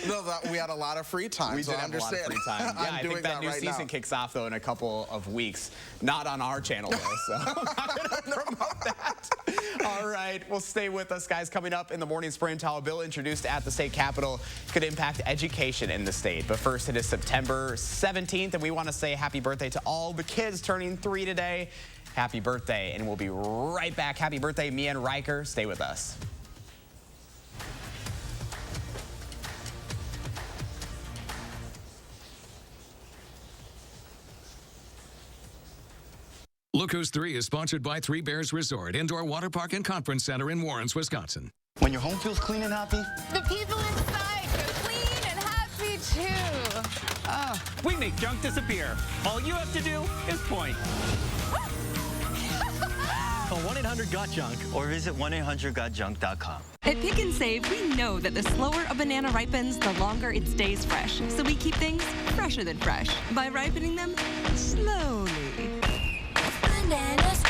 No, we had a lot of free time.
We did have a lot of free time. Yeah, I think that new season kicks off, though, in a couple of weeks. Not on our channel, though, so I'm not going to promote that. All right, well, stay with us, guys. Coming up in the morning sprint, how a bill introduced at the state capitol could impact education in the state. But first, it is September 17th, and we want to say happy birthday to all the kids turning 3 today. Happy birthday, and we'll be right back. Happy birthday, Mia and Riker. Stay with us.
Look Who's 3 is sponsored by Three Bears Resort, Indoor Water Park and Conference Center in Warrens, Wisconsin.
When your home feels clean and happy,
The people inside feel clean and happy too.
We make junk disappear. All you have to do is point.
call 1-800-GOT-JUNK or visit 1-800-GOTJUNK.com.
At Pick and Save, we know that the slower a banana ripens, the longer it stays fresh. So we keep things fresher than fresh by ripening them slowly.
Bananas,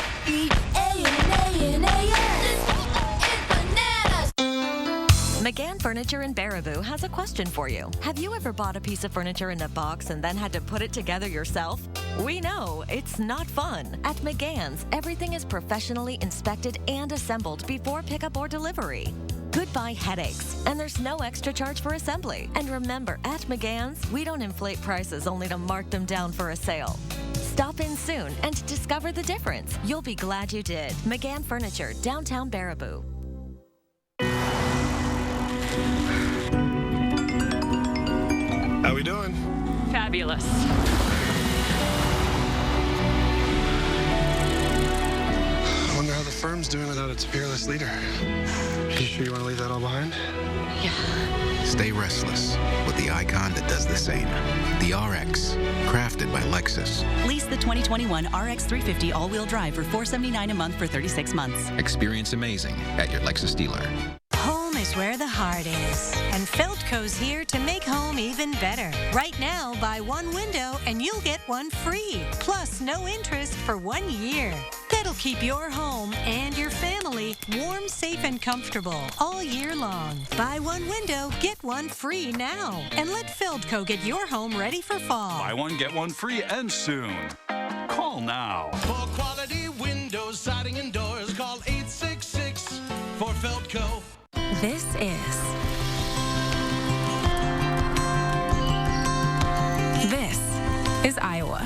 McGann Furniture in Baraboo has a question for you. Have you ever bought a piece of furniture in a box and then had to put it together yourself? We know it's not fun. At McGann's, everything is professionally inspected and assembled before pickup or delivery. Goodbye headaches, and there's no extra charge for assembly. And remember, at McGann's, we don't inflate prices only to mark them down for a sale. Stop in soon and discover the difference. You'll be glad you did. McGann Furniture, downtown Baraboo.
How we doing?
Fabulous.
I wonder how the firm's doing without its fearless leader. You sure you want to leave that all behind?
Yeah.
Stay restless with the icon that does the same. The RX, crafted by Lexus.
Lease the 2021 RX 350 all-wheel drive for $479 a month for 36 months.
Experience amazing at your Lexus dealer.
Home is where the heart is, and Feldco's here to make home even better. Right now, buy one window and you'll get one free, plus no interest for 1 year. That'll keep your home and your family warm, safe, and comfortable all year long. Buy one window, get one free now, and let Feldco get your home ready for fall.
Buy one, get one free, and soon. Call now.
For quality windows, siding, and doors, call 866 for Feldco.
This is Iowa.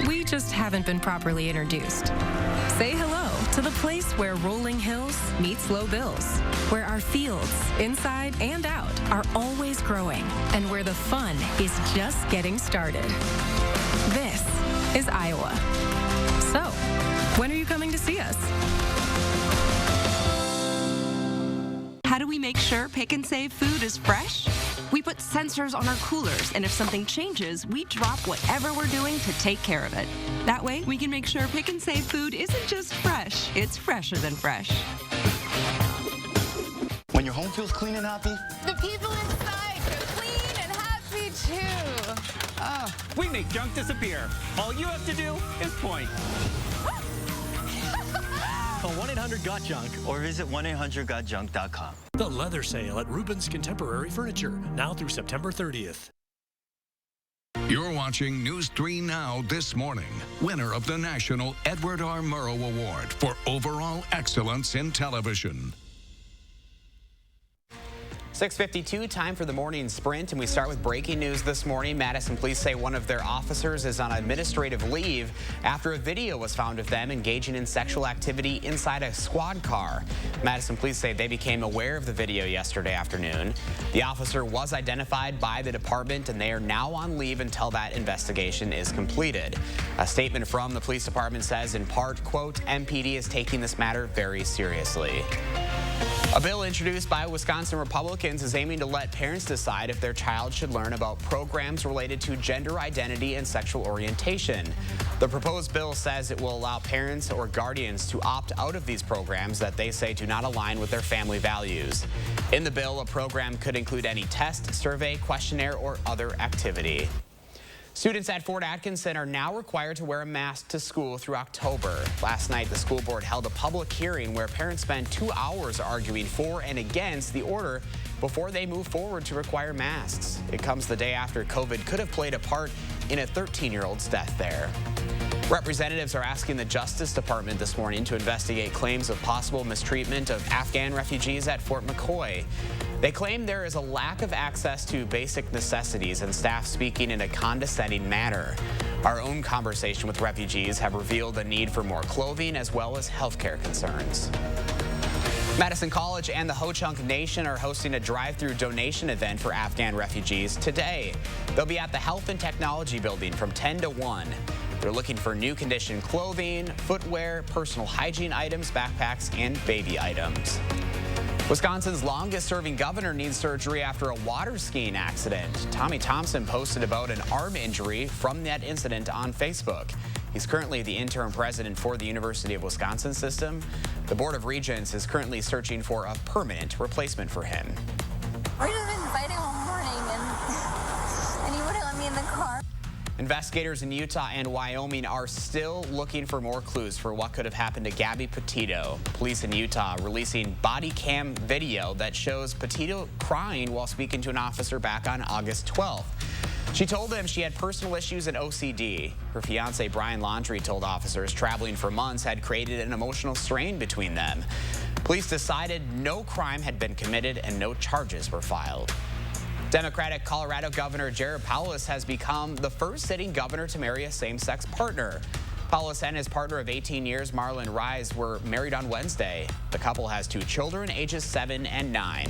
We just haven't been properly introduced. Say hello to the place where rolling hills meets low bills, where our fields, inside and out, are always growing, and where the fun is just getting started. This is Iowa. So, when are you coming to see us?
How do we make sure Pick and Save food is fresh? We put sensors on our coolers, and if something changes, we drop whatever we're doing to take care of it. That way, we can make sure Pick and Save food isn't just fresh, it's fresher than fresh.
When your home feels clean and happy,
The people inside feel clean and happy too.
We make junk disappear. All you have to do is point.
call 1-800-GOT-JUNK or visit 1-800-GOTJUNK.com.
The leather sale at Rubens Contemporary Furniture, now through September 30th.
You're watching News 3 Now this morning. Winner of the National Edward R. Murrow Award for Overall Excellence in Television.
6:52, time for the morning sprint, and we start with breaking news this morning. Madison police say one of their officers is on administrative leave after a video was found of them engaging in sexual activity inside a squad car. Madison police say they became aware of the video yesterday afternoon. The officer was identified by the department, and they are now on leave until that investigation is completed. A statement from the police department says, in part, quote, MPD is taking this matter very seriously. A bill introduced by Wisconsin Republicans is aiming to let parents decide if their child should learn about programs related to gender identity and sexual orientation. The proposed bill says it will allow parents or guardians to opt out of these programs that they say do not align with their family values. In the bill, a program could include any test, survey, questionnaire, or other activity. Students at Fort Atkinson are now required to wear a mask to school through October. Last night, the school board held a public hearing where parents spent 2 hours arguing for and against the order before they move forward to require masks. It comes the day after COVID could have played a part in a 13-year-old's death there. Representatives are asking the Justice Department this morning to investigate claims of possible mistreatment of Afghan refugees at Fort McCoy. They claim there is a lack of access to basic necessities and staff speaking in a condescending manner. Our own conversation with refugees have revealed the need for more clothing as well as healthcare concerns. Madison College and the Ho-Chunk Nation are hosting a drive-through donation event for Afghan refugees today. They'll be at the Health and Technology Building from 10 to 1. They're looking for new condition clothing, footwear, personal hygiene items, backpacks, and baby items. Wisconsin's longest-serving governor needs surgery after a water skiing accident. Tommy Thompson posted about an arm injury from that incident on Facebook. He's currently the interim president for the University of Wisconsin system. The Board of Regents is currently searching for a permanent replacement for him.
We just been fighting all morning, and he wouldn't let me in the car.
Investigators in Utah and Wyoming are still looking for more clues for what could have happened to Gabby Petito. Police in Utah releasing body cam video that shows Petito crying while speaking to an officer back on August 12th. She told him she had personal issues and OCD. Her fiance, Brian Laundrie, told officers traveling for months had created an emotional strain between them. Police decided no crime had been committed and no charges were filed. Democratic Colorado Governor Jared Polis has become the first sitting governor to marry a same-sex partner. Polis and his partner of 18 years, Marlon Rise, were married on Wednesday. The couple has 2 children, ages 7 and 9.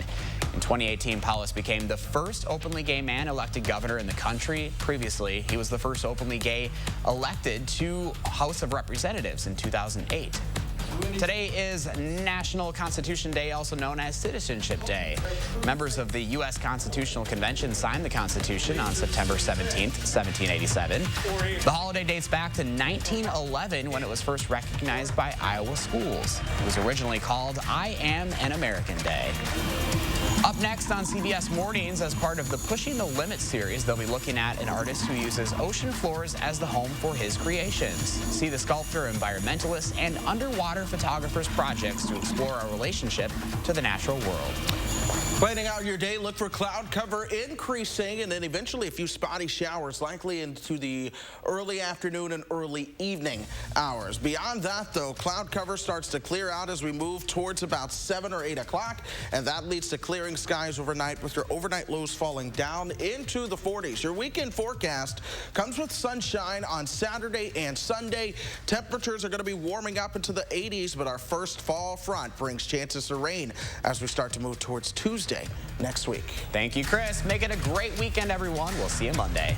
In 2018, Polis became the first openly gay man elected governor in the country. Previously, he was the first openly gay elected to House of Representatives in 2008. Today is National Constitution Day, also known as Citizenship Day. Members of the U.S. Constitutional Convention signed the Constitution on September 17th, 1787. The holiday dates back to 1911 when it was first recognized by Iowa schools. It was originally called I Am an American Day. Up next on CBS Mornings, as part of the Pushing the Limits series, they'll be looking at an artist who uses ocean floors as the home for his creations. See the sculptor, environmentalist, and underwater photographer's projects to explore our relationship to the natural world.
Planning out your day, look for cloud cover increasing and then eventually a few spotty showers likely into the early afternoon and early evening hours. Beyond that, though, cloud cover starts to clear out as we move towards about 7 or 8 o'clock, and that leads to clearing skies overnight with your overnight lows falling down into the 40s. Your weekend forecast comes with sunshine on Saturday and Sunday. Temperatures are going to be warming up into the 80s, but our first fall front brings chances of rain as we start to move towards Tuesday next week.
Thank you, Chris. Make it a great weekend, everyone. We'll see you Monday.